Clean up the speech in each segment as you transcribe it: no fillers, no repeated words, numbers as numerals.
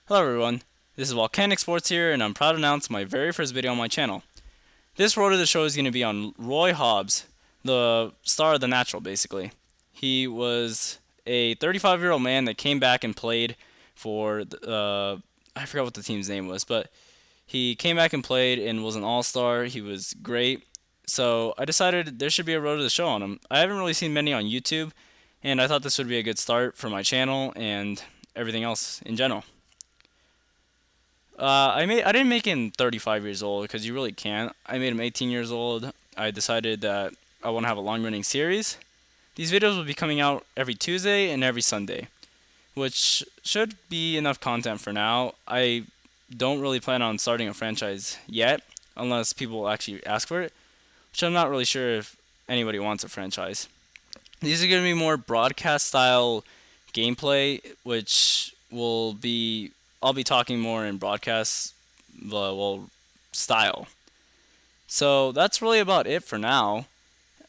Hello everyone, this is Volcanic Sports here, and I'm proud to announce my very first video on my channel. This road of the show is going to be on Roy Hobbs, the star of The Natural, basically. He was a 35-year-old man that came back and played for, I forgot what the team's name was, but he came back and played and was an all-star. He was great, so I decided there should be a road to the show on him. I haven't really seen many on YouTube, and I thought this would be a good start for my channel and everything else in general. I didn't make him 35 years old because you really can't. I made him 18 years old. I decided that I want to have a long running series. These videos will be coming out every Tuesday and every Sunday, which should be enough content for now. I don't really plan on starting a franchise yet, unless people actually ask for it, which I'm not really sure if anybody wants a franchise. These are going to be more broadcast style gameplay, which I'll be talking more in broadcast style. So that's really about it for now.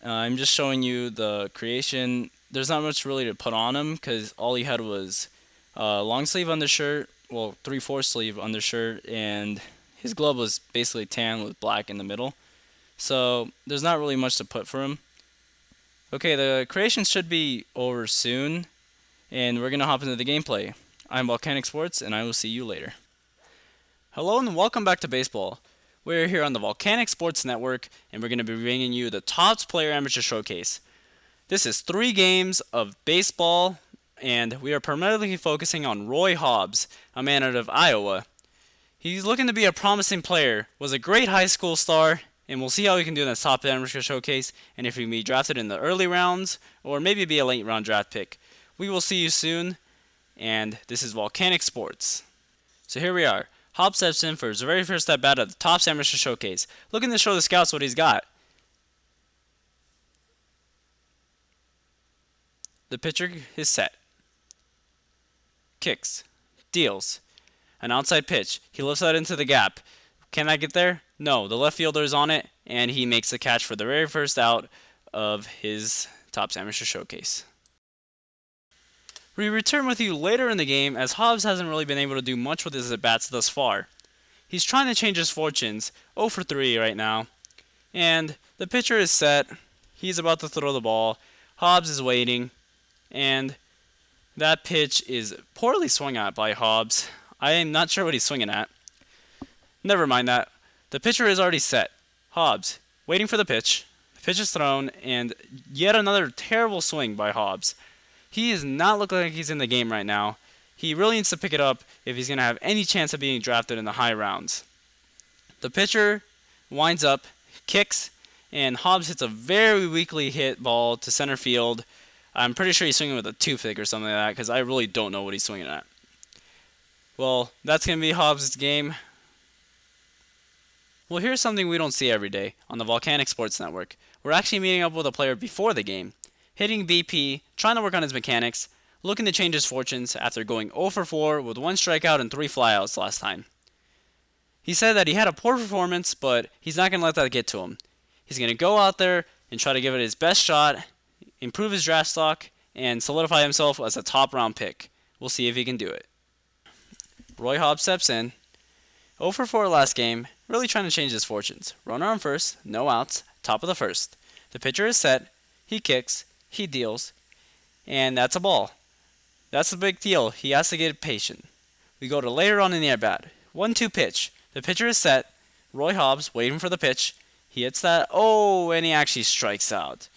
I'm just showing you the creation. There's not much really to put on him because all he had was a long sleeve undershirt, 3/4 sleeve undershirt, and his glove was basically tan with black in the middle. So there's not really much to put for him. Okay, the creation should be over soon, and we're going to hop into the gameplay. I'm Volcanic Sports, and I will see you later. Hello and welcome back to baseball. We're here on the Volcanic Sports Network, and we're going to be bringing you the Topps Player Amateur Showcase. This is 3 games of baseball, and we are primarily focusing on Roy Hobbs, a man out of Iowa. He's looking to be a promising player, was a great high school star, and we'll see how he can do in this Topps Amateur Showcase, and if he can be drafted in the early rounds, or maybe be a late round draft pick. We will see you soon. And this is Volcanic Sports. So here we are. Hobbs steps in for his very first at bat at the Topps Amateur Showcase, looking to show the scouts what he's got. The pitcher is set. Kicks. Deals. An outside pitch. He lifts that into the gap. Can I get there? No. The left fielder is on it, and he makes the catch for the very first out of his Topps Amateur Showcase. We return with you later in the game as Hobbs hasn't really been able to do much with his at-bats thus far. He's trying to change his fortunes, 0 for 3 right now, and the pitcher is set. He's about to throw the ball. Hobbs is waiting, and that pitch is poorly swung at by Hobbs. I am not sure what he's swinging at. Never mind that. The pitcher is already set. Hobbs, waiting for the pitch. The pitch is thrown, and yet another terrible swing by Hobbs. He is not looking like he's in the game right now. He really needs to pick it up if he's going to have any chance of being drafted in the high rounds. The pitcher winds up, kicks, and Hobbs hits a very weakly hit ball to center field. I'm pretty sure he's swinging with a toothpick or something like that because I really don't know what he's swinging at. Well, that's going to be Hobbs' game. Well, here's something we don't see every day on the Volcanic Sports Network. We're actually meeting up with a player before the game. Hitting BP, trying to work on his mechanics, looking to change his fortunes after going 0 for 4 with 1 strikeout and 3 flyouts last time. He said that he had a poor performance, but he's not going to let that get to him. He's going to go out there and try to give it his best shot, improve his draft stock, and solidify himself as a top round pick. We'll see if he can do it. Roy Hobbs steps in. 0 for 4 last game, really trying to change his fortunes. Runner on first, no outs, top of the first. The pitcher is set, he kicks, he deals, and that's a ball. That's a big deal. He has to get patient. We go to later on in the at-bat. 1-2 pitch. The pitcher is set. Roy Hobbs waiting for the pitch. He hits that. Oh, and he actually strikes out.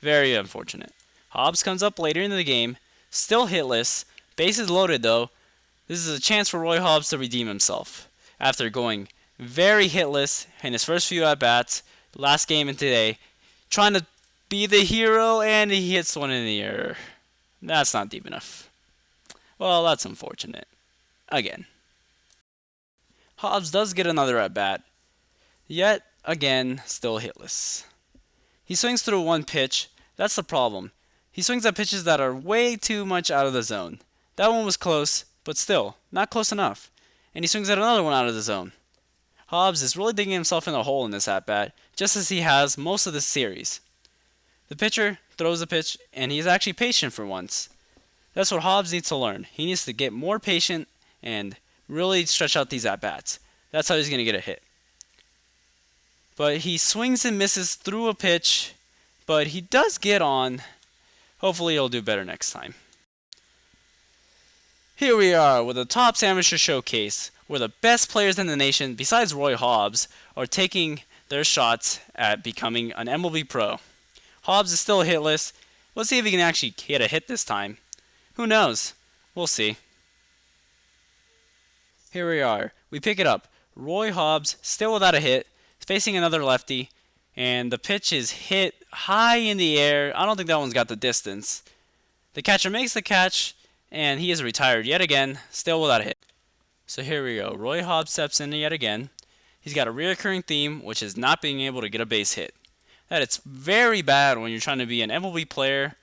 Very unfortunate. Hobbs comes up later in the game. Still hitless. Bases loaded though. This is a chance for Roy Hobbs to redeem himself. After going very hitless in his first few at-bats, last game and today, trying to be the hero, and he hits one in the air. That's not deep enough. Well, that's unfortunate. Again. Hobbs does get another at-bat, yet again, still hitless. He swings through 1 pitch. That's the problem. He swings at pitches that are way too much out of the zone. That one was close, but still, not close enough. And he swings at another one out of the zone. Hobbs is really digging himself in a hole in this at-bat, just as he has most of this series. The pitcher throws the pitch, and he's actually patient for once. That's what Hobbs needs to learn. He needs to get more patient and really stretch out these at-bats. That's how he's going to get a hit. But he swings and misses through a pitch, but he does get on. Hopefully he'll do better next time. Here we are with the Topps Amateur Showcase, where the best players in the nation, besides Roy Hobbs, are taking their shots at becoming an MLB pro. Hobbs is still hitless. Let's see if he can actually get a hit this time. Who knows? We'll see. Here we are. We pick it up. Roy Hobbs, still without a hit, facing another lefty, and the pitch is hit high in the air. I don't think that one's got the distance. The catcher makes the catch, and he is retired yet again, still without a hit. So here we go. Roy Hobbs steps in yet again. He's got a reoccurring theme, which is not being able to get a base hit. That it's very bad when you're trying to be an MLB player.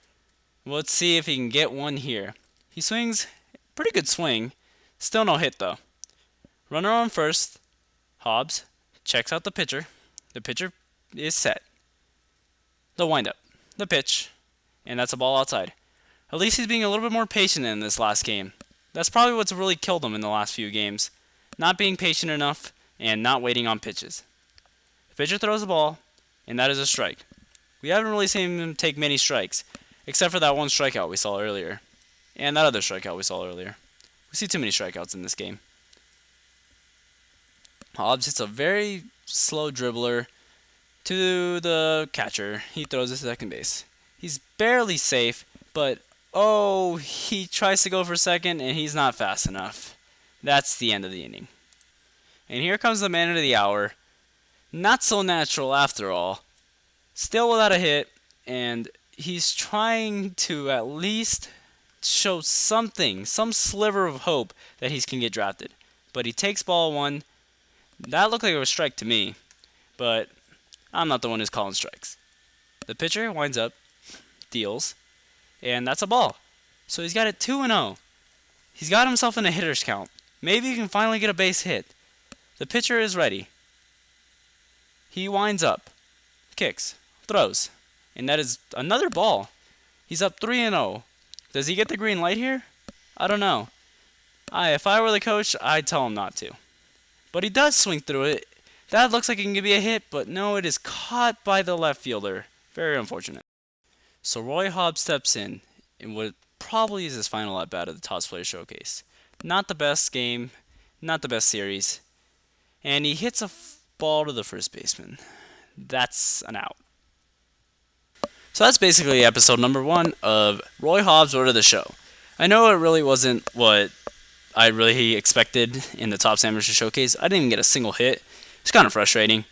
Let's see if he can get one here. He swings, pretty good swing. Still no hit though. Runner on first. Hobbs checks out the pitcher. The pitcher is set. The windup, the pitch, and that's a ball outside. At least he's being a little bit more patient in this last game. That's probably what's really killed him in the last few games. Not being patient enough and not waiting on pitches. The pitcher throws the ball, and that is a strike. We haven't really seen him take many strikes, except for that one strikeout we saw earlier. And that other strikeout we saw earlier. We see too many strikeouts in this game. Hobbs hits a very slow dribbler to the catcher. He throws it to second base. He's barely safe, but oh, he tries to go for second, and he's not fast enough. That's the end of the inning. And here comes the man of the hour. Not so natural after all. Still without a hit, and he's trying to at least show something, some sliver of hope that he can get drafted. But he takes ball one. That looked like it was a strike to me, but I'm not the one who's calling strikes. The pitcher winds up, deals, and that's a ball. So he's got it 2-0. He's got himself in a hitter's count. Maybe he can finally get a base hit. The pitcher is ready. He winds up, kicks, throws, and that is another ball. He's up 3-0. Does he get the green light here? I don't know. If I were the coach, I'd tell him not to. But he does swing through it. That looks like it can be a hit, but no, it is caught by the left fielder. Very unfortunate. So Roy Hobbs steps in what probably is his final at bat of the Topps Player Showcase. Not the best game, not the best series, and he hits a ball to the first baseman. That's an out. So that's basically episode number 1 of Roy Hobbs' Order of the Show. I know it really wasn't what I really expected in the Topps Amateur Showcase. I didn't even get a single hit. It's kind of frustrating.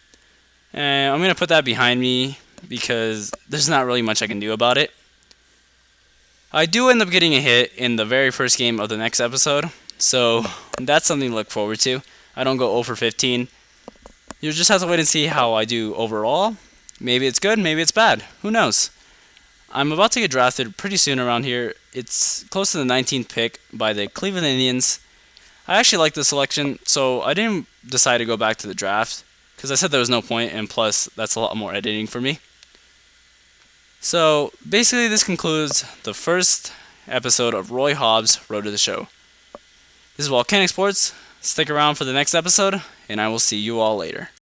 And I'm going to put that behind me because there's not really much I can do about it. I do end up getting a hit in the very first game of the next episode, so that's something to look forward to. I don't go 0 for 15. You'll just have to wait and see how I do overall. Maybe it's good, maybe it's bad. Who knows? I'm about to get drafted pretty soon around here. It's close to the 19th pick by the Cleveland Indians. I actually like the selection, so I didn't decide to go back to the draft because I said there was no point, and plus that's a lot more editing for me. So basically this concludes the first episode of Roy Hobbs' Road to the Show. This is Volcanic Sports. Stick around for the next episode, and I will see you all later.